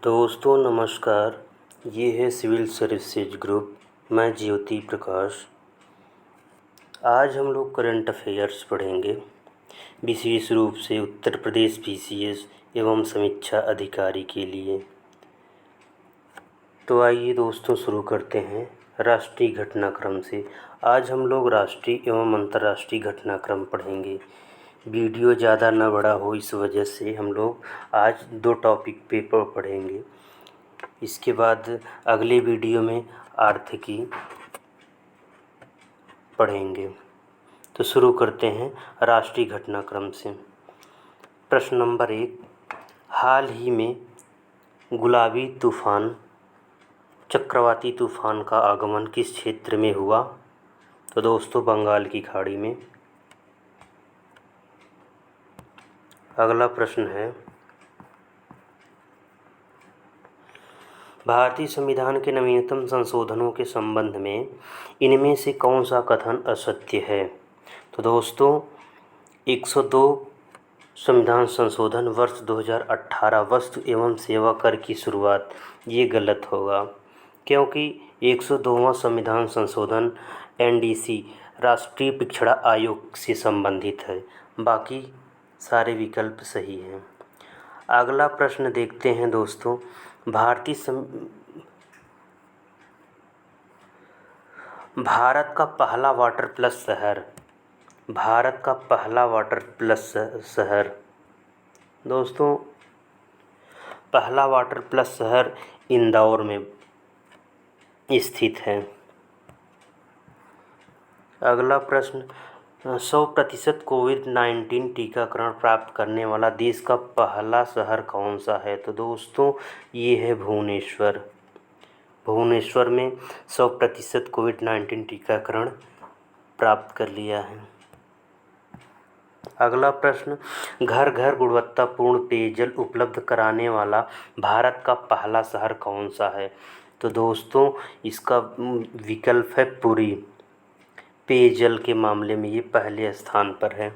दोस्तों नमस्कार। ये है सिविल सर्विसेज ग्रुप। मैं ज्योति प्रकाश। आज हम लोग करंट अफेयर्स पढ़ेंगे, विशेष रूप से उत्तर प्रदेश पीसीएस एवं समीक्षा अधिकारी के लिए। तो आइए दोस्तों शुरू करते हैं राष्ट्रीय घटनाक्रम से। आज हम लोग राष्ट्रीय एवं अंतर्राष्ट्रीय घटनाक्रम पढ़ेंगे। वीडियो ज़्यादा ना बड़ा हो, इस वजह से हम लोग आज 2 टॉपिक पेपर पढ़ेंगे। इसके बाद अगले वीडियो में आर्थिकी पढ़ेंगे। तो शुरू करते हैं राष्ट्रीय घटनाक्रम से। प्रश्न नंबर 1, हाल ही में गुलाबी तूफान चक्रवाती तूफान का आगमन किस क्षेत्र में हुआ? तो दोस्तों बंगाल की खाड़ी में। अगला प्रश्न है, भारतीय संविधान के नवीनतम संशोधनों के संबंध में इनमें से कौन सा कथन असत्य है? तो दोस्तों 102 संविधान संशोधन वर्ष 2018 वस्तु एवं सेवा कर की शुरुआत, ये गलत होगा, क्योंकि 102वां संविधान संशोधन एनडीसी राष्ट्रीय पिछड़ा आयोग से संबंधित है। बाकी सारे विकल्प सही हैं। अगला प्रश्न देखते हैं दोस्तों, भारत का पहला वाटर प्लस शहर, भारत का पहला वाटर प्लस शहर। दोस्तों पहला वाटर प्लस शहर इंदौर में स्थित है। अगला प्रश्न, 100% कोविड-19 टीकाकरण प्राप्त करने वाला देश का पहला शहर कौन सा है? तो दोस्तों ये है भुवनेश्वर। भुवनेश्वर में 100% कोविड-19 टीकाकरण प्राप्त कर लिया है। अगला प्रश्न, घर घर गुणवत्तापूर्ण पेयजल उपलब्ध कराने वाला भारत का पहला शहर कौन सा है? तो दोस्तों इसका विकल्प है पुरी। पेयजल के मामले में ये पहले स्थान पर है।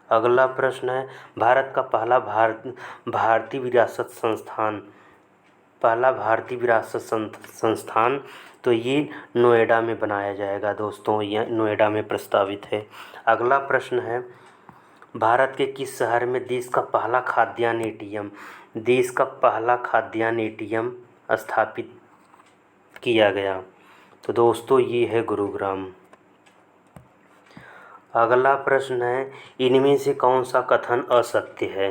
अगला प्रश्न है, भारत का पहला भारतीय विरासत संस्थान, पहला भारतीय विरासत संस्थान तो ये नोएडा में बनाया जाएगा दोस्तों, यह नोएडा में प्रस्तावित है। अगला प्रश्न है, भारत के किस शहर में देश का पहला खाद्यान्न एटीएम, देश का पहला खाद्यान्न एटीएम स्थापित किया गया? तो दोस्तों ये है गुरुग्राम। अगला प्रश्न है, इनमें से कौन सा कथन असत्य है?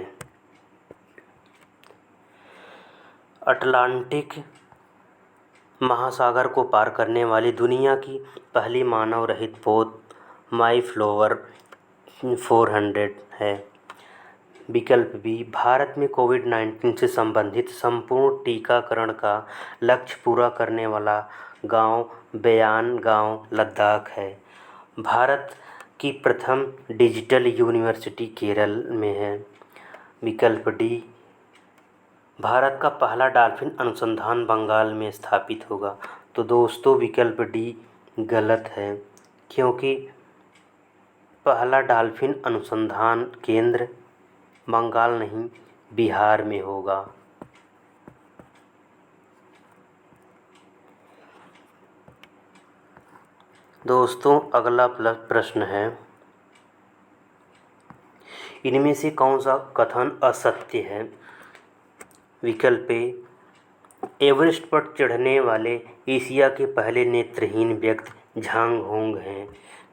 अटलांटिक महासागर को पार करने वाली दुनिया की पहली मानव रहित पोत माईफ्लावर 400 है। विकल्प बी, भारत में कोविड-19 से संबंधित संपूर्ण टीकाकरण का लक्ष्य पूरा करने वाला गांव बयान गांव लद्दाख है। भारत की प्रथम डिजिटल यूनिवर्सिटी केरल में है। विकल्प डी, भारत का पहला डॉल्फिन अनुसंधान बंगाल में स्थापित होगा। तो दोस्तों विकल्प डी गलत है, क्योंकि पहला डॉल्फिन अनुसंधान केंद्र बंगाल नहीं बिहार में होगा। दोस्तों अगला प्रश्न है, इनमें से कौन सा कथन असत्य है? विकल्प ए, एवरेस्ट पर चढ़ने वाले एशिया के पहले नेत्रहीन व्यक्ति झांग होंग हैं।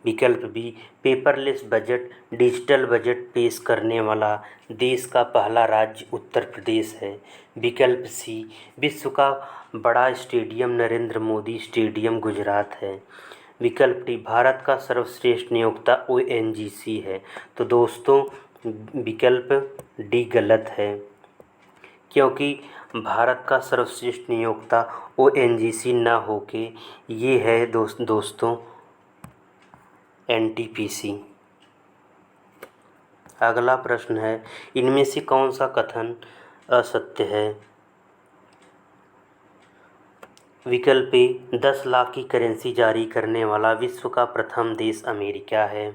विकल्प B, paperless budget digital budget पेश करने वाला देश का पहला राज्य उत्तर प्रदेश है। विकल्प सी, विश्व का बड़ा स्टेडियम नरेंद्र मोदी स्टेडियम गुजरात है। विकल्प डी, भारत का सर्वश्रेष्ठ नियोक्ता ओएनजीसी है। तो दोस्तों विकल्प डी गलत है, क्योंकि भारत का सर्वश्रेष्ठ नियोक्ता ओएनजीसी न होके ये है दोस्तों एनटीपीसी। अगला प्रश्न है, इनमें से कौन सा कथन असत्य है? विकल्प ए, 10 लाख की करेंसी जारी करने वाला विश्व का प्रथम देश अमेरिका है।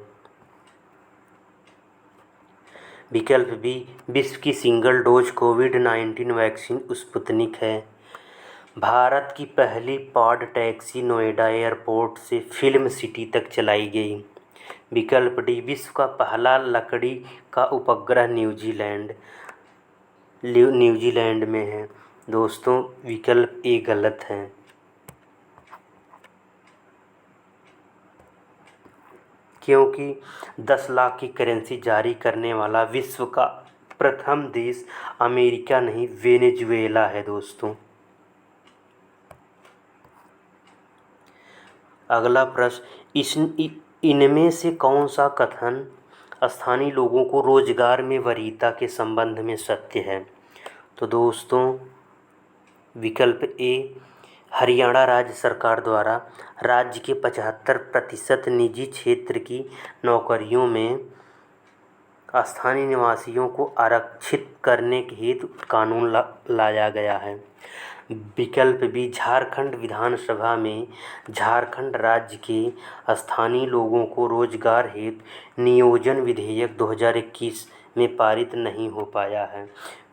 विकल्प बी, विश्व की सिंगल डोज कोविड-19 वैक्सीन स्पुतनिक है। भारत की पहली पॉड टैक्सी नोएडा एयरपोर्ट से फिल्म सिटी तक चलाई गई। विकल्प डी, विश्व का पहला लकड़ी का उपग्रह न्यूजीलैंड में है। दोस्तों विकल्प ए गलत है। क्योंकि 10 लाख की करेंसी जारी करने वाला विश्व का प्रथम देश अमेरिका नहीं वेनेजुएला है। दोस्तों अगला प्रश्न, इनमें से कौन सा कथन स्थानीय लोगों को रोजगार में वरीयता के संबंध में सत्य है? तो दोस्तों विकल्प ए, हरियाणा राज्य सरकार द्वारा राज्य के 75% निजी क्षेत्र की नौकरियों में स्थानीय निवासियों को आरक्षित करने के हेतु कानून लाया गया है। विकल्प बी, झारखंड विधानसभा में झारखंड राज्य के स्थानीय लोगों को रोजगार हेतु नियोजन विधेयक 2021 में पारित नहीं हो पाया है।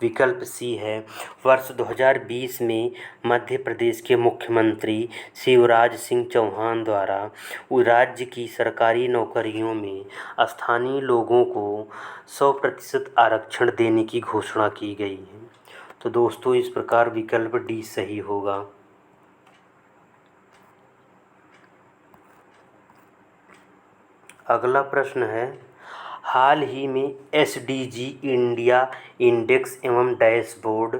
विकल्प सी है, वर्ष 2020 में मध्य प्रदेश के मुख्यमंत्री शिवराज सिंह चौहान द्वारा राज्य की सरकारी नौकरियों में स्थानीय लोगों को 100% आरक्षण देने की घोषणा की गई है। तो दोस्तों इस प्रकार विकल्प डी सही होगा। अगला प्रश्न है, हाल ही में एसडीजी इंडिया इंडेक्स एवं डैशबोर्ड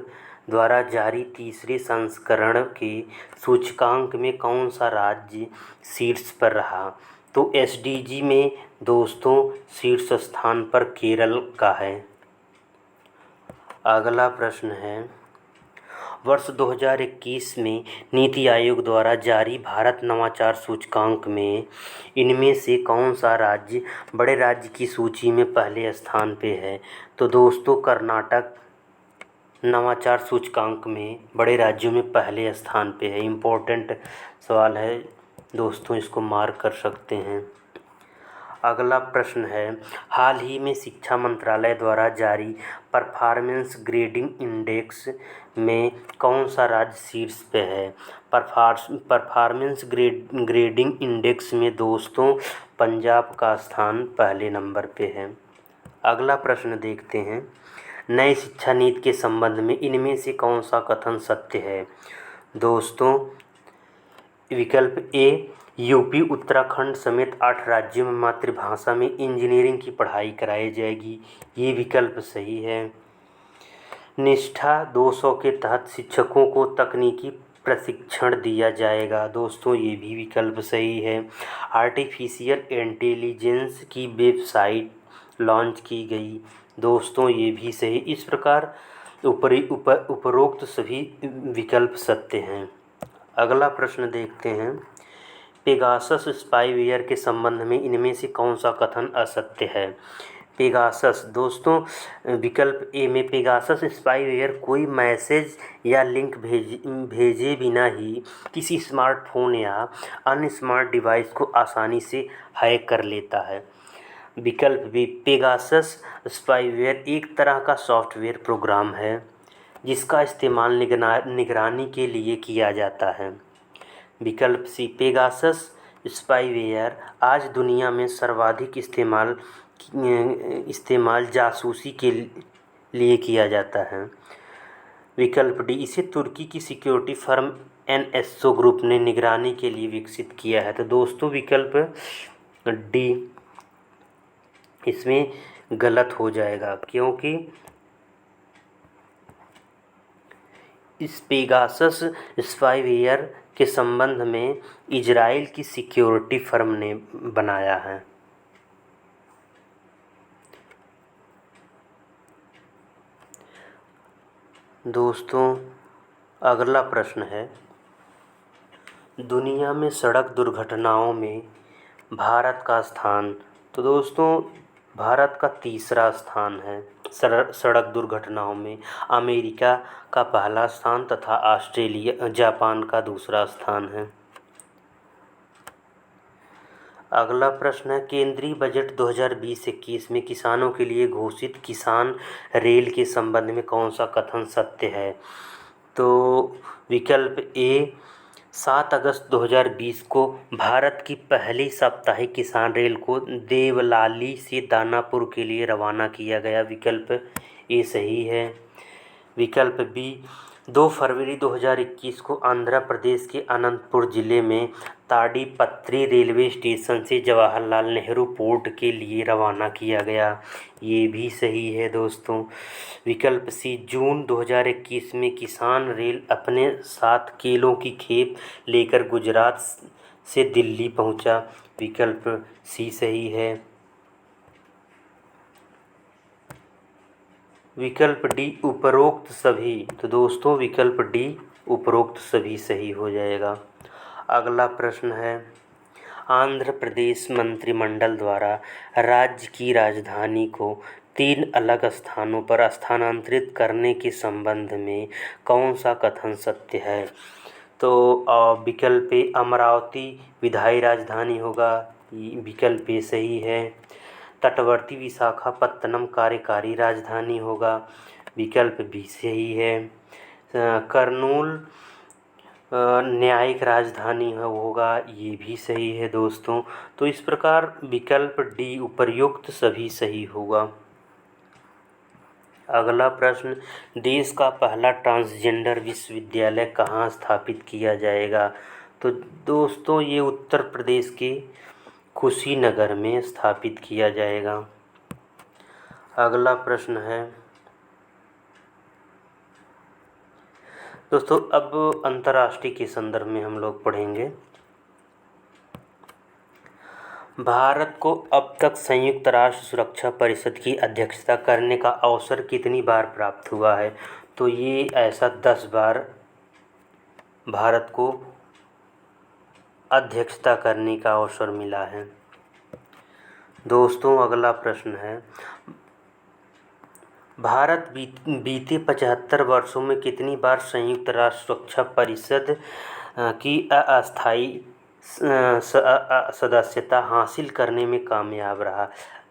द्वारा जारी तीसरे संस्करण के सूचकांक में कौन सा राज्य शीर्ष पर रहा? तो एसडीजी में दोस्तों शीर्ष स्थान पर केरल का है। अगला प्रश्न है, वर्ष 2021 में नीति आयोग द्वारा जारी भारत नवाचार सूचकांक में इनमें से कौन सा राज्य बड़े राज्य की सूची में पहले स्थान पे है? तो दोस्तों कर्नाटक नवाचार सूचकांक में बड़े राज्यों में पहले स्थान पे है। इम्पोर्टेंट सवाल है दोस्तों, इसको मार्क कर सकते हैं। अगला प्रश्न है, हाल ही में शिक्षा मंत्रालय द्वारा जारी परफॉर्मेंस ग्रेडिंग इंडेक्स में कौन सा राज्य शीर्ष पे है? परफॉर्मेंस ग्रेडिंग इंडेक्स में दोस्तों पंजाब का स्थान पहले नंबर पे है। अगला प्रश्न देखते हैं, नई शिक्षा नीति के संबंध में इनमें से कौन सा कथन सत्य है? दोस्तों विकल्प ए, यूपी उत्तराखंड समेत 8 राज्यों में मातृभाषा में इंजीनियरिंग की पढ़ाई कराई जाएगी, ये विकल्प सही है। निष्ठा 200 के तहत शिक्षकों को तकनीकी प्रशिक्षण दिया जाएगा, दोस्तों ये भी विकल्प सही है। आर्टिफिशियल इंटेलिजेंस की वेबसाइट लॉन्च की गई, दोस्तों ये भी सही। इस प्रकार उपरोक्त सभी विकल्प सत्य हैं। अगला प्रश्न देखते हैं, पेगासस स्पाईवेयर के संबंध में इनमें से कौन सा कथन असत्य है? पेगासस दोस्तों विकल्प ए में पेगासस स्पाईवेयर कोई मैसेज या लिंक भेजे बिना ही किसी स्मार्टफोन या अन्य स्मार्ट डिवाइस को आसानी से हैक कर लेता है। विकल्प बी, पेगासस स्पाईवेयर एक तरह का सॉफ्टवेयर प्रोग्राम है जिसका इस्तेमाल निगरानी के लिए किया जाता है। विकल्प सी, पेगासस स्पाईवेयर आज दुनिया में सर्वाधिक इस्तेमाल जासूसी के लिए किया जाता है। विकल्प डी, इसे तुर्की की सिक्योरिटी फर्म एनएसओ ग्रुप ने निगरानी के लिए विकसित किया है। तो दोस्तों विकल्प डी इसमें गलत हो जाएगा, क्योंकि इस पेगासस स्पाईवेयर के संबंध में इजराइल की सिक्योरिटी फर्म ने बनाया है। दोस्तों अगला प्रश्न है, दुनिया में सड़क दुर्घटनाओं में भारत का स्थान? तो दोस्तों भारत का तीसरा स्थान है सड़क दुर्घटनाओं में। अमेरिका का पहला स्थान तथा जापान का दूसरा स्थान है। अगला प्रश्न है, केंद्रीय बजट 2020-21 में किसानों के लिए घोषित किसान रेल के संबंध में कौन सा कथन सत्य है? तो विकल्प ए, 7 अगस्त 2020 को भारत की पहली साप्ताहिक किसान रेल को देवलाली से दानापुर के लिए रवाना किया गया। विकल्प ए सही है। विकल्प बी, 2 फरवरी 2021 को आंध्र प्रदेश के अनंतपुर जिले में ताडीपत्री रेलवे स्टेशन से जवाहरलाल नेहरू पोर्ट के लिए रवाना किया गया। ये भी सही है दोस्तों। विकल्प सी, जून 2021 में किसान रेल अपने साथ केलों की खेप लेकर गुजरात से दिल्ली पहुंचा। विकल्प सी सही है। विकल्प डी, उपरोक्त सभी। तो दोस्तों विकल्प डी, उपरोक्त सभी सही हो जाएगा। अगला प्रश्न है, आंध्र प्रदेश मंत्रिमंडल द्वारा राज्य की राजधानी को 3 अलग स्थानों पर स्थानांतरित करने के संबंध में कौन सा कथन सत्य है? तो विकल्प ए, अमरावती विधायी राजधानी होगा। विकल्प ए सही है। तटवर्ती विशाखापत्तनम कार्यकारी राजधानी होगा। विकल्प बी सही है। कर्नूल न्यायिक राजधानी होगा। ये भी सही है दोस्तों। तो इस प्रकार विकल्प डी, उपर्युक्त सभी सही होगा। अगला प्रश्न, देश का पहला ट्रांसजेंडर विश्वविद्यालय कहाँ स्थापित किया जाएगा? तो दोस्तों ये उत्तर प्रदेश के कुशीनगर में स्थापित किया जाएगा। अगला प्रश्न है दोस्तों, अब अंतर्राष्ट्रीय के संदर्भ में हम लोग पढ़ेंगे। भारत को अब तक संयुक्त राष्ट्र सुरक्षा परिषद की अध्यक्षता करने का अवसर कितनी बार प्राप्त हुआ है? तो ये ऐसा 10 बार भारत को अध्यक्षता करने का अवसर मिला है। दोस्तों अगला प्रश्न है, भारत बीते 75 वर्षों में कितनी बार संयुक्त राष्ट्र सुरक्षा परिषद की अस्थायी सदस्यता हासिल करने में कामयाब रहा?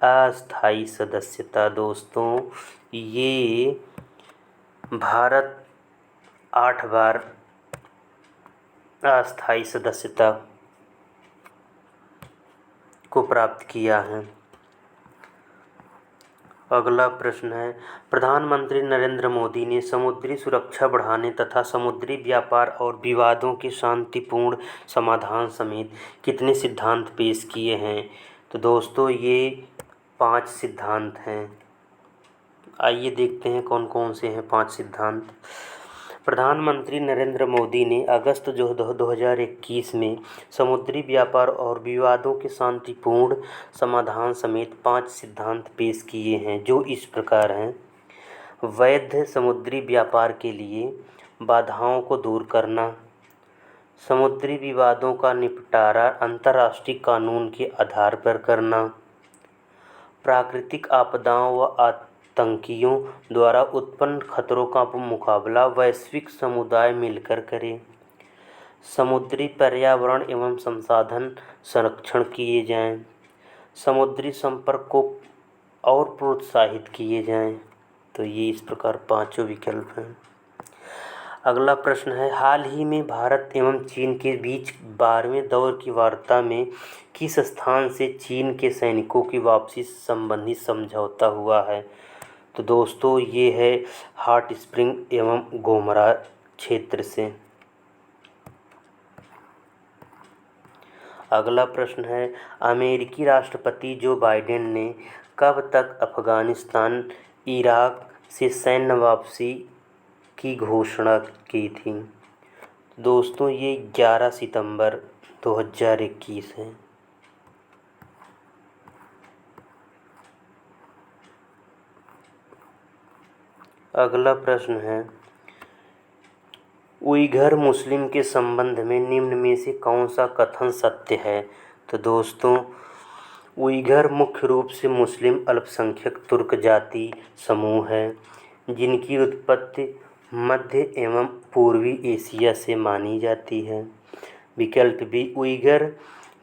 अस्थायी सदस्यता दोस्तों ये भारत 8 बार अस्थायी सदस्यता को प्राप्त किया है। अगला प्रश्न है, प्रधानमंत्री नरेंद्र मोदी ने समुद्री सुरक्षा बढ़ाने तथा समुद्री व्यापार और विवादों के शांतिपूर्ण समाधान समेत कितने सिद्धांत पेश किए हैं? तो दोस्तों ये 5 सिद्धांत हैं। आइए देखते हैं कौन कौन से हैं 5 सिद्धांत। प्रधानमंत्री नरेंद्र मोदी ने अगस्त 2021 में समुद्री व्यापार और विवादों के शांतिपूर्ण समाधान समेत 5 सिद्धांत पेश किए हैं, जो इस प्रकार हैं। वैध समुद्री व्यापार के लिए बाधाओं को दूर करना, समुद्री विवादों का निपटारा अंतर्राष्ट्रीय कानून के आधार पर करना, प्राकृतिक आपदाओं व आतंकियों द्वारा उत्पन्न खतरों का मुकाबला वैश्विक समुदाय मिलकर करे, समुद्री पर्यावरण एवं संसाधन संरक्षण किए जाएं, समुद्री संपर्क को और प्रोत्साहित किए जाएं। तो ये इस प्रकार 5 विकल्प हैं। अगला प्रश्न है, हाल ही में भारत एवं चीन के बीच 12वें दौर की वार्ता में किस स्थान से चीन के सैनिकों की वापसी संबंधी समझौता हुआ है? तो दोस्तों ये है हॉट स्प्रिंग एवं गोमरा क्षेत्र से। अगला प्रश्न है, अमेरिकी राष्ट्रपति जो बाइडेन ने कब तक अफगानिस्तान इराक से सैन्य वापसी की घोषणा की थी? दोस्तों ये 11 सितंबर 2021 है। अगला प्रश्न है, उइघर मुस्लिम के संबंध में निम्न में से कौन सा कथन सत्य है? तो दोस्तों उइघर मुख्य रूप से मुस्लिम अल्पसंख्यक तुर्क जाति समूह है, जिनकी उत्पत्ति मध्य एवं पूर्वी एशिया से मानी जाती है। विकल्प बी, उइघर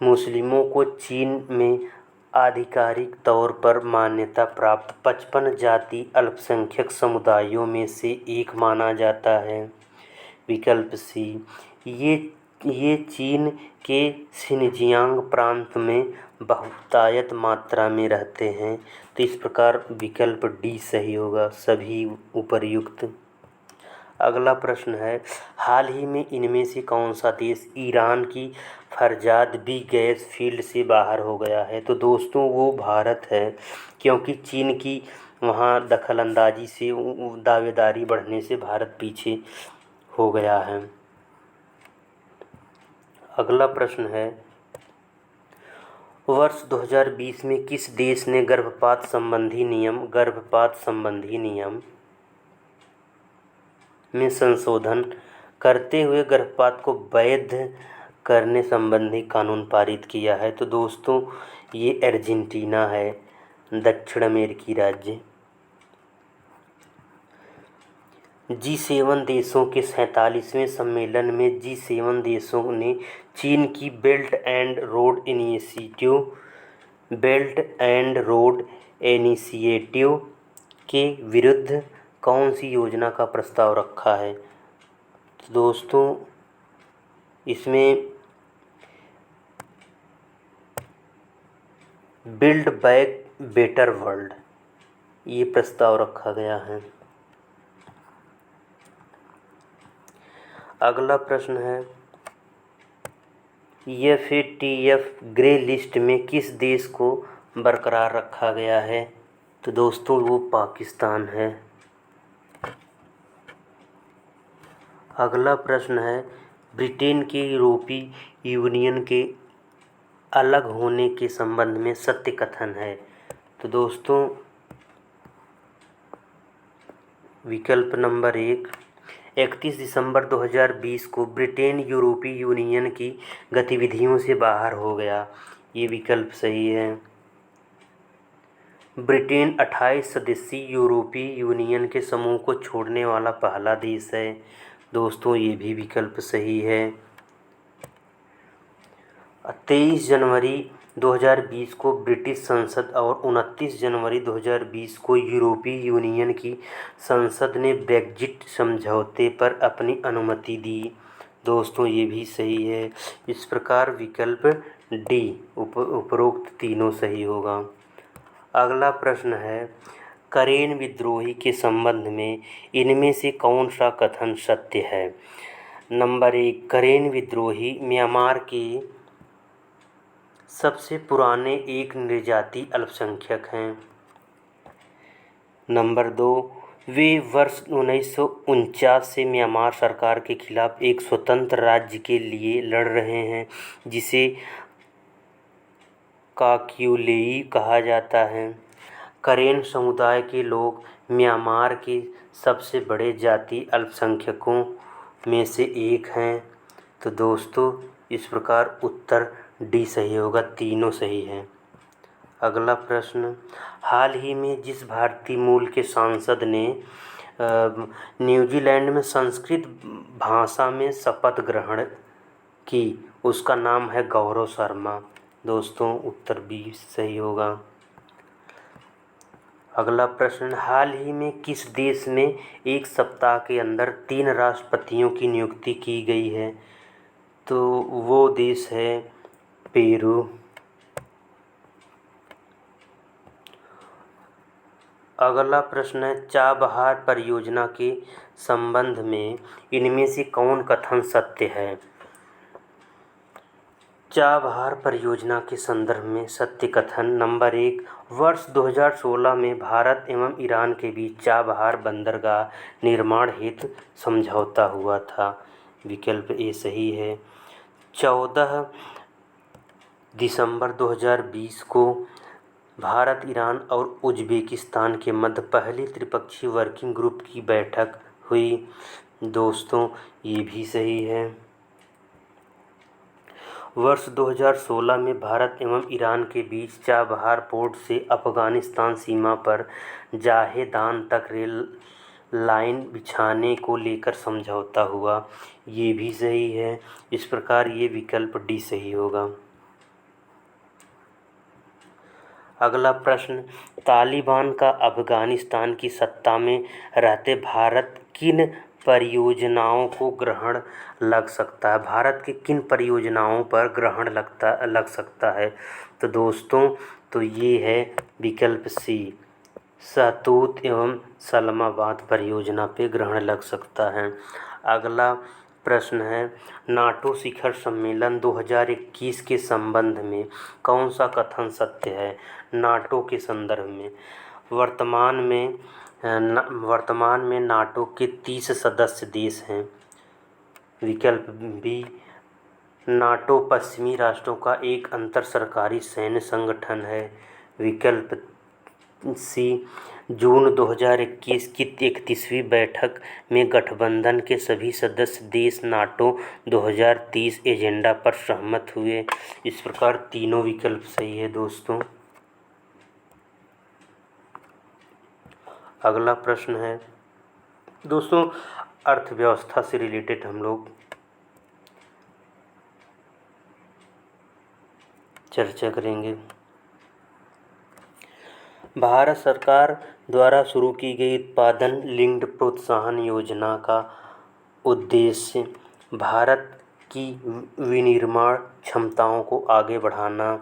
मुस्लिमों को चीन में आधिकारिक तौर पर मान्यता प्राप्त 55 जाति अल्पसंख्यक समुदायों में से एक माना जाता है। विकल्प सी, ये चीन के शिनजियांग प्रांत में बहुतायत मात्रा में रहते हैं। तो इस प्रकार विकल्प डी सही होगा, सभी उपर्युक्त। अगला प्रश्न है, हाल ही में इनमें से कौन सा देश ईरान की फरजाद बी गैस फील्ड से बाहर हो गया है? तो दोस्तों वो भारत है, क्योंकि चीन की वहाँ दखलंदाजी से दावेदारी बढ़ने से भारत पीछे हो गया है। अगला प्रश्न है, वर्ष 2020 में किस देश ने गर्भपात संबंधी नियम में संशोधन करते हुए गर्भपात को वैध करने संबंधी कानून पारित किया है? तो दोस्तों ये अर्जेंटीना है, दक्षिण अमेरिकी राज्य। G7 देशों के 47वें सम्मेलन में G7 देशों ने चीन की बेल्ट एंड रोड इनिशिएटिव के विरुद्ध कौन सी योजना का प्रस्ताव रखा है? तो दोस्तों इसमें बिल्ड बैक बेटर वर्ल्ड ये प्रस्ताव रखा गया है। अगला प्रश्न है, FATF ग्रे लिस्ट में किस देश को बरकरार रखा गया है? तो दोस्तों वो पाकिस्तान है। अगला प्रश्न है, ब्रिटेन के यूरोपीय यूनियन के अलग होने के संबंध में सत्य कथन है? तो दोस्तों विकल्प नंबर 1, 31 दिसंबर 2020 को ब्रिटेन यूरोपीय यूनियन की गतिविधियों से बाहर हो गया, ये विकल्प सही है। ब्रिटेन 28 सदस्यीय यूरोपीय यूनियन के समूह को छोड़ने वाला पहला देश है। दोस्तों ये भी विकल्प सही है। 23 जनवरी 2020 को ब्रिटिश संसद और 29 जनवरी 2020 को यूरोपीय यूनियन की संसद ने ब्रेग्जिट समझौते पर अपनी अनुमति दी। दोस्तों ये भी सही है। इस प्रकार विकल्प डी उपरोक्त तीनों सही होगा। अगला प्रश्न है, करेन विद्रोही के संबंध में इनमें से कौन सा कथन सत्य है? नंबर 1, करेन विद्रोही म्यांमार के सबसे पुराने एक निर्जाति अल्पसंख्यक हैं। नंबर 2, वे वर्ष 1949 से म्यांमार सरकार के खिलाफ एक स्वतंत्र राज्य के लिए लड़ रहे हैं, जिसे काक्युलेई कहा जाता है। करेन समुदाय के लोग म्यांमार के सबसे बड़े जाति अल्पसंख्यकों में से एक हैं। तो दोस्तों इस प्रकार उत्तर डी सही होगा, तीनों सही हैं। अगला प्रश्न, हाल ही में जिस भारतीय मूल के सांसद ने न्यूजीलैंड में संस्कृत भाषा में शपथ ग्रहण की, उसका नाम है गौरव शर्मा। दोस्तों उत्तर बी सही होगा। अगला प्रश्न, हाल ही में किस देश में एक सप्ताह के अंदर 3 राष्ट्रपतियों की नियुक्ति की गई है? तो वो देश है पेरू। अगला प्रश्न है, चाबहार परियोजना के संबंध में इनमें से कौन कथन सत्य है? चाबहार परियोजना के संदर्भ में सत्य कथन, नंबर 1, वर्ष 2016 में भारत एवं ईरान के बीच चाबहार बंदरगाह निर्माण हेतु समझौता हुआ था। विकल्प ए सही है। 14 दिसंबर 2020 को भारत, ईरान और उज्बेकिस्तान के मध्य पहली त्रिपक्षीय वर्किंग ग्रुप की बैठक हुई। दोस्तों ये भी सही है। वर्ष 2016 में भारत एवं ईरान के बीच चाबहार पोर्ट से अफ़गानिस्तान सीमा पर जाहेदान तक रेल लाइन बिछाने को लेकर समझौता हुआ, ये भी सही है। इस प्रकार ये विकल्प डी सही होगा। अगला प्रश्न, तालिबान का अफगानिस्तान की सत्ता में रहते भारत किन परियोजनाओं को ग्रहण लग सकता है? भारत के किन परियोजनाओं पर ग्रहण लग सकता है? तो दोस्तों, तो ये है विकल्प सी, सहतूत एवं सलामाबाद परियोजना पे ग्रहण लग सकता है। अगला प्रश्न है, नाटो शिखर सम्मेलन 2021 के संबंध में कौन सा कथन सत्य है? नाटो के संदर्भ में वर्तमान में नाटो के 30 सदस्य देश हैं। विकल्प बी, नाटो पश्चिमी राष्ट्रों का एक अंतर सरकारी सैन्य संगठन है। विकल्प सी, जून 2021 की 31वीं बैठक में गठबंधन के सभी सदस्य देश नाटो 2030 एजेंडा पर सहमत हुए। इस प्रकार तीनों विकल्प सही है दोस्तों। अगला प्रश्न है दोस्तों, अर्थव्यवस्था से रिलेटेड हम लोग चर्चा करेंगे। भारत सरकार द्वारा शुरू की गई उत्पादन लिंक्ड प्रोत्साहन योजना का उद्देश्य भारत की विनिर्माण क्षमताओं को आगे बढ़ाना,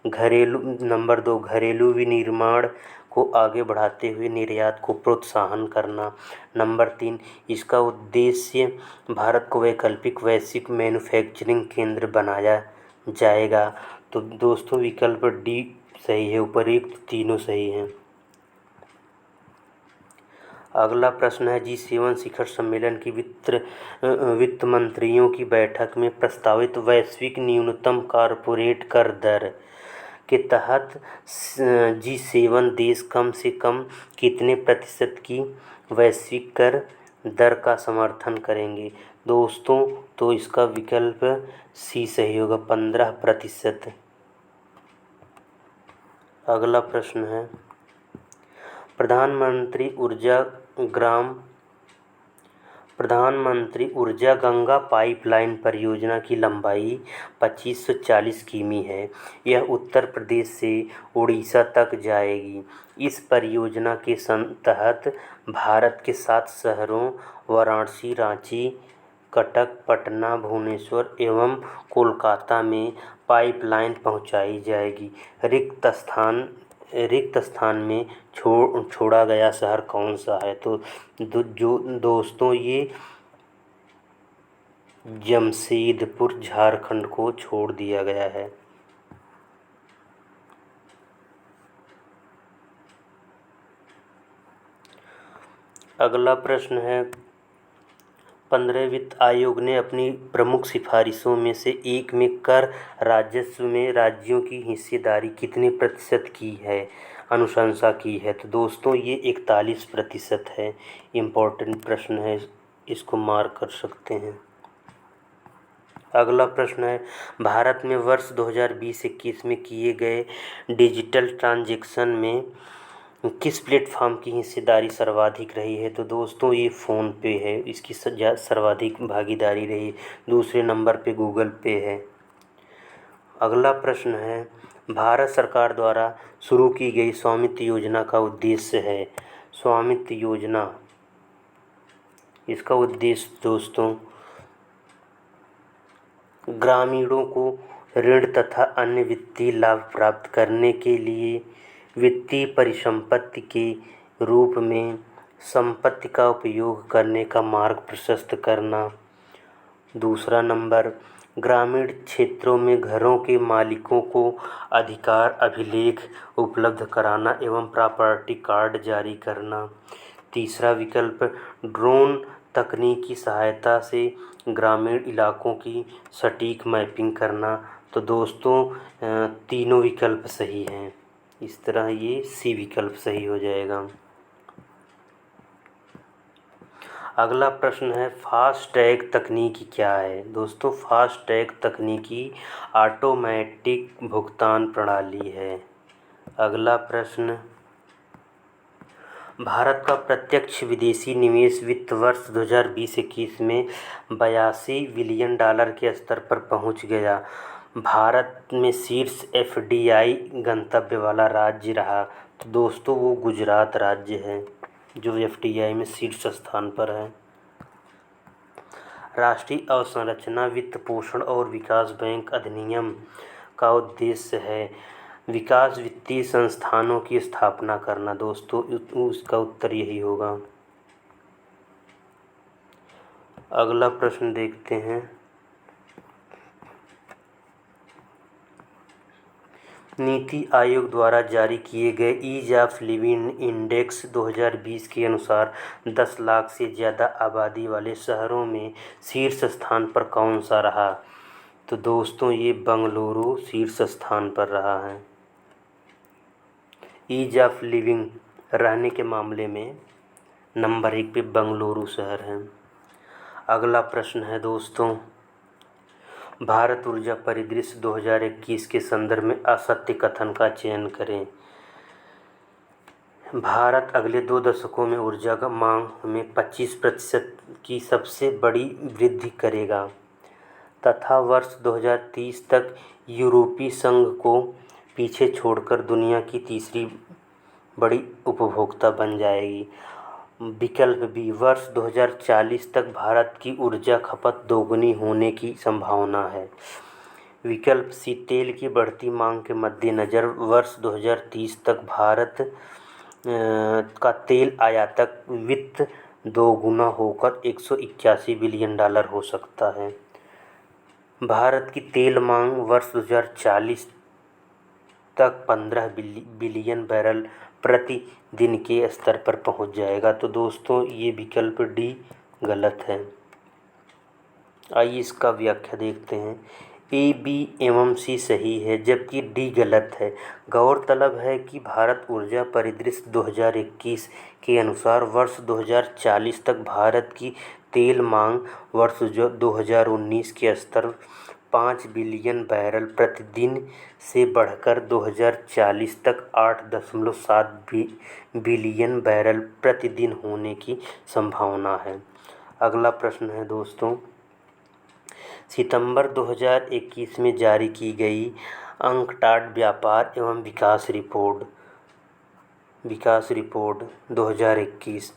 नंबर 2, घरेलू विनिर्माण को आगे बढ़ाते हुए निर्यात को प्रोत्साहन करना। नंबर 3, इसका उद्देश्य भारत को वैकल्पिक वैश्विक मैन्युफैक्चरिंग केंद्र बनाया जाएगा। तो दोस्तों विकल्प डी सही है, उपरोक्त तीनों सही हैं। अगला प्रश्न है, G7 शिखर सम्मेलन की वित्त मंत्रियों की बैठक में प्रस्तावित वैश्विक न्यूनतम कॉर्पोरेट कर दर के तहत G7 देश कम से कम कितने प्रतिशत की वैश्विक कर दर का समर्थन करेंगे? दोस्तों, तो इसका विकल्प सी सही होगा, 15%। अगला प्रश्न है, प्रधानमंत्री ऊर्जा गंगा पाइपलाइन परियोजना की लंबाई 2540 किमी है। यह उत्तर प्रदेश से उड़ीसा तक जाएगी। इस परियोजना के तहत भारत के 7 शहरों वाराणसी, रांची, कटक, पटना, भुवनेश्वर एवं कोलकाता में पाइपलाइन पहुंचाई जाएगी। रिक्त स्थान में छोड़ा गया शहर कौन सा है? तो दोस्तों ये जमशेदपुर झारखंड को छोड़ दिया गया है। अगला प्रश्न है, 15वें वित्त आयोग ने अपनी प्रमुख सिफारिशों में से एक में कर राजस्व में राज्यों की हिस्सेदारी कितने प्रतिशत की है अनुशंसा की है? तो दोस्तों ये 41% है। इम्पोर्टेंट प्रश्न है, इसको मार्क कर सकते हैं। अगला प्रश्न है, भारत में वर्ष 2020-21 में किए गए डिजिटल ट्रांजैक्शन में किस प्लेटफॉर्म की हिस्सेदारी सर्वाधिक रही है? तो दोस्तों ये फ़ोन पे है, इसकी सर्वाधिक भागीदारी रही। दूसरे नंबर पे गूगल पे है। अगला प्रश्न है, भारत सरकार द्वारा शुरू की गई स्वामित्व योजना का उद्देश्य है। स्वामित्व योजना, इसका उद्देश्य दोस्तों ग्रामीणों को ऋण तथा अन्य वित्तीय लाभ प्राप्त करने के लिए वित्तीय परिसंपत्ति के रूप में संपत्ति का उपयोग करने का मार्ग प्रशस्त करना। दूसरा नंबर, ग्रामीण क्षेत्रों में घरों के मालिकों को अधिकार अभिलेख उपलब्ध कराना एवं प्रॉपर्टी कार्ड जारी करना। तीसरा विकल्प, ड्रोन तकनीक की सहायता से ग्रामीण इलाकों की सटीक मैपिंग करना। तो दोस्तों तीनों विकल्प सही हैं। इस तरह ये सी विकल्प सही हो जाएगा। अगला प्रश्न है, फास्टैग तकनीकी क्या है? दोस्तों फास्टैग तकनीकी ऑटोमेटिक भुगतान प्रणाली है। अगला प्रश्न, भारत का प्रत्यक्ष विदेशी निवेश वित्त वर्ष 2020-21 में $82 बिलियन के स्तर पर पहुंच गया। भारत में शीर्ष एफडीआई गंतव्य वाला राज्य रहा, तो दोस्तों वो गुजरात राज्य है जो एफडीआई में शीर्ष स्थान पर है। राष्ट्रीय अवसंरचना वित्त पोषण और विकास बैंक अधिनियम का उद्देश्य है विकास वित्तीय संस्थानों की स्थापना करना। दोस्तों उसका उत्तर यही होगा। अगला प्रश्न देखते हैं। नीति आयोग द्वारा जारी किए गए ईज ऑफ लिविंग इंडेक्स 2020 के अनुसार 10 लाख से ज़्यादा आबादी वाले शहरों में शीर्ष स्थान पर कौन सा रहा? तो दोस्तों ये बंगलुरु शीर्ष स्थान पर रहा है। ईज ऑफ लिविंग रहने के मामले में नंबर 1 पे बंगलुरु शहर है। अगला प्रश्न है दोस्तों, भारत ऊर्जा परिदृश्य 2021 के संदर्भ में असत्य कथन का चयन करें। भारत अगले 2 दशकों में ऊर्जा का मांग में 25% की सबसे बड़ी वृद्धि करेगा तथा वर्ष 2030 तक यूरोपीय संघ को पीछे छोड़कर दुनिया की तीसरी बड़ी उपभोक्ता बन जाएगी। विकल्प बी, वर्ष 2040 तक भारत की ऊर्जा खपत दोगुनी होने की संभावना है। विकल्प सी, तेल की बढ़ती मांग के मद्देनज़र वर्ष 2030 तक भारत का तेल आयातक वित्त दोगुना होकर 181 बिलियन डॉलर हो सकता है। भारत की तेल मांग वर्ष 2040 तक 15 बिलियन बैरल प्रति दिन के स्तर पर पहुंच जाएगा। तो दोस्तों ये विकल्प डी गलत है। आइए इसका व्याख्या देखते हैं। ए, बी एवं सी सही है जबकि डी गलत है। गौरतलब है कि भारत ऊर्जा परिदृश्य 2021 के अनुसार वर्ष 2040 तक भारत की तेल मांग वर्ष 2019 के स्तर 5 बिलियन बैरल प्रतिदिन से बढ़कर 2040 तक 8.7 बिलियन बैरल प्रतिदिन होने की संभावना है। अगला प्रश्न है दोस्तों, सितंबर 2021 में जारी की गई अंकटाड व्यापार एवं विकास रिपोर्ट 2021।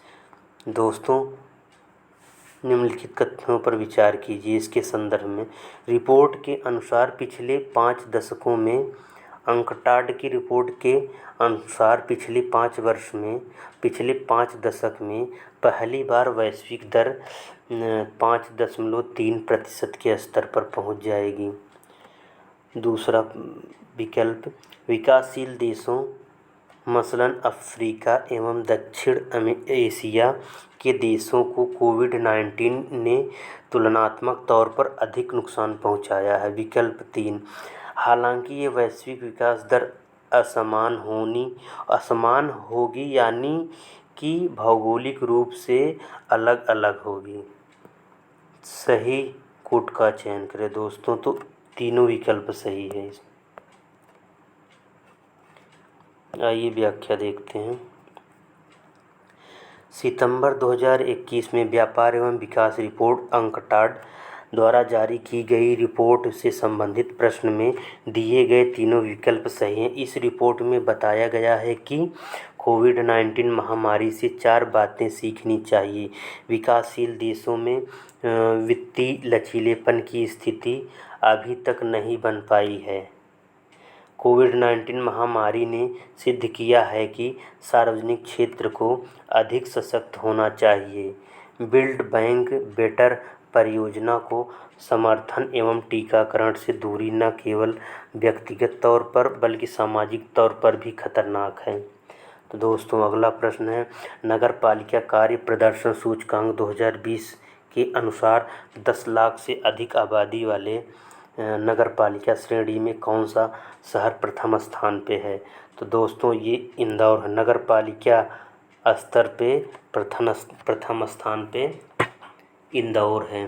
दोस्तों निम्नलिखित कथनों पर विचार कीजिए इसके संदर्भ में। रिपोर्ट के अनुसार पिछले 5 दशकों में अंकटाड की रिपोर्ट के अनुसार पिछले 5 दशक में पहली बार वैश्विक दर 5.3% के स्तर पर पहुंच जाएगी। दूसरा विकल्प, विकासशील देशों मसलन अफ्रीका एवं दक्षिण एशिया के देशों को कोविड-19 ने तुलनात्मक तौर पर अधिक नुकसान पहुंचाया है। विकल्प 3, हालांकि ये वैश्विक विकास दर असमान होगी यानी कि भौगोलिक रूप से अलग अलग होगी। सही कोट का चयन करें दोस्तों, तो तीनों विकल्प सही है। आइए व्याख्या देखते हैं। सितंबर 2021 में व्यापार एवं विकास रिपोर्ट अंकटाड द्वारा जारी की गई रिपोर्ट से संबंधित प्रश्न में दिए गए तीनों विकल्प सही हैं। इस रिपोर्ट में बताया गया है कि कोविड-19 महामारी से 4 बातें सीखनी चाहिए। विकासशील देशों में वित्तीय लचीलेपन की स्थिति अभी तक नहीं बन पाई है। कोविड-19 महामारी ने सिद्ध किया है कि सार्वजनिक क्षेत्र को अधिक सशक्त होना चाहिए। बिल्ड बैक बेटर परियोजना को समर्थन एवं टीकाकरण से दूरी न केवल व्यक्तिगत तौर पर बल्कि सामाजिक तौर पर भी खतरनाक है। तो दोस्तों अगला प्रश्न है, नगरपालिका कार्य प्रदर्शन सूचकांक 2020 के अनुसार 10 लाख से अधिक आबादी वाले नगरपालिका श्रेणी में कौन सा शहर प्रथम स्थान पे है? तो दोस्तों ये इंदौर है। नगरपालिका स्तर पे प्रथम स्थान पे इंदौर है।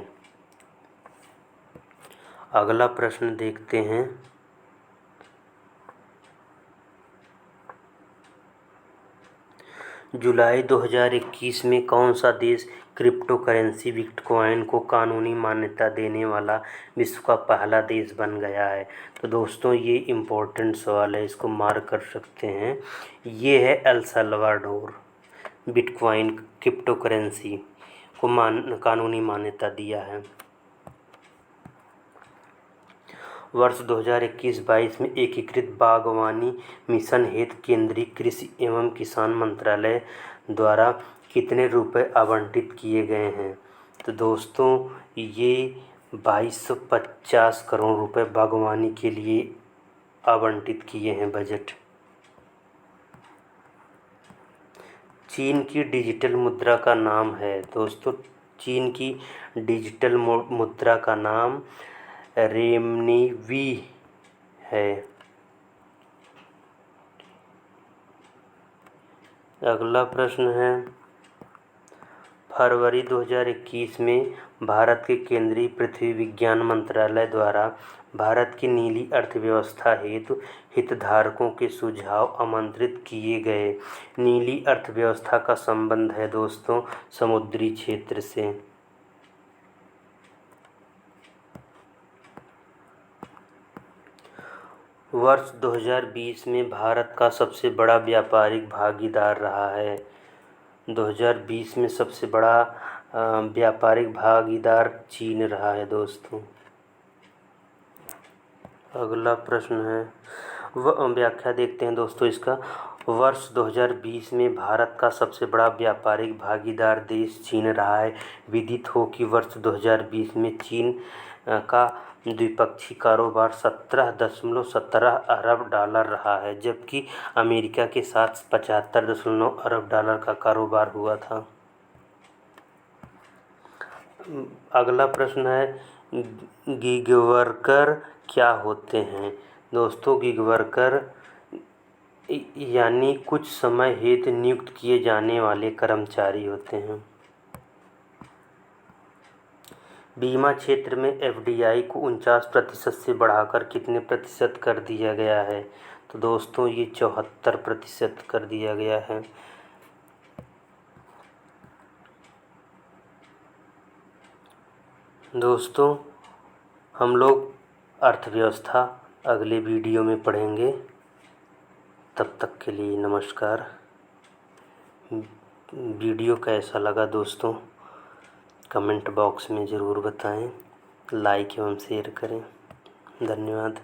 अगला प्रश्न देखते हैं। जुलाई 2021 में कौन सा देश क्रिप्टो करेंसी बिटकॉइन को कानूनी मान्यता देने वाला विश्व का पहला देश बन गया है। तो दोस्तों ये इम्पोर्टेंट सवाल है, इसको मार्क कर सकते हैं। ये है El Salvador. Bitcoin crypto currency को कानूनी मान्यता दिया है। वर्ष 2021-22 में एकीकृत बागवानी मिशन हेतु केंद्रीय कृषि एवं किसान मंत्रालय द्वारा कितने रुपए आवंटित किए गए हैं? तो दोस्तों ये 2250 करोड़ रुपए बागवानी के लिए आवंटित किए हैं बजट। चीन की डिजिटल मुद्रा का नाम है दोस्तों, चीन की डिजिटल मुद्रा का नाम रेमनीवी है। अगला प्रश्न है, फरवरी 2021 में भारत के केंद्रीय पृथ्वी विज्ञान मंत्रालय द्वारा भारत की नीली अर्थव्यवस्था हेतु हितधारकों के सुझाव आमंत्रित किए गए। नीली अर्थव्यवस्था का संबंध है दोस्तों समुद्री क्षेत्र से। वर्ष 2020 में भारत का सबसे बड़ा व्यापारिक भागीदार रहा है। 2020 में सबसे बड़ा व्यापारिक भागीदार चीन रहा है दोस्तों। अगला प्रश्न है, व्याख्या देखते हैं दोस्तों इसका। वर्ष 2020 में भारत का सबसे बड़ा व्यापारिक भागीदार देश चीन रहा है। विदित हो कि वर्ष 2020 में चीन का द्विपक्षीय कारोबार 17.17 अरब डॉलर रहा है, जबकि अमेरिका के साथ 75.9 अरब डॉलर का कारोबार हुआ था। अगला प्रश्न है, गिग वर्कर क्या होते हैं? दोस्तों गिग वर्कर यानी कुछ समय हेतु नियुक्त किए जाने वाले कर्मचारी होते हैं। बीमा क्षेत्र में एफडीआई को 49% से बढ़ाकर कितने प्रतिशत कर दिया गया है? तो दोस्तों ये 74% कर दिया गया है। दोस्तों हम लोग अर्थव्यवस्था अगले वीडियो में पढ़ेंगे। तब तक के लिए नमस्कार। वीडियो कैसा लगा दोस्तों कमेंट बॉक्स में ज़रूर बताएं, लाइक एवं शेयर करें। धन्यवाद।